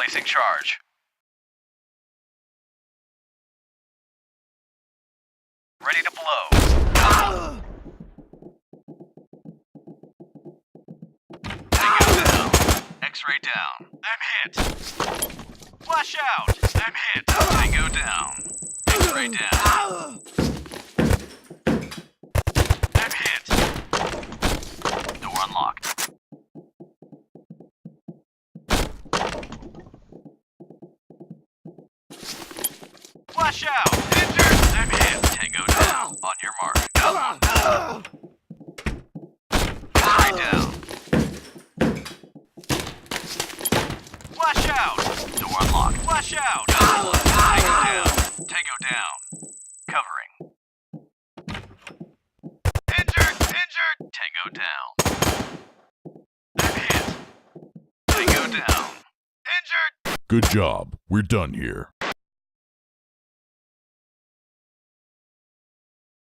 Placing charge. Ready to blow. Tango down. X-ray down. I'm hit. Flash out. I'm hit. Tango down. X-ray down. I'm hit. Door unlocked. Flash out. Injured. I'm hit. Tango down. On your mark. Go. X-ray down. Flash out. Door unlocked. Flash out. Tango down. Tango down. Covering. Injured. Tango down. I'm hit. Tango down. Injured. Good job. We're done here.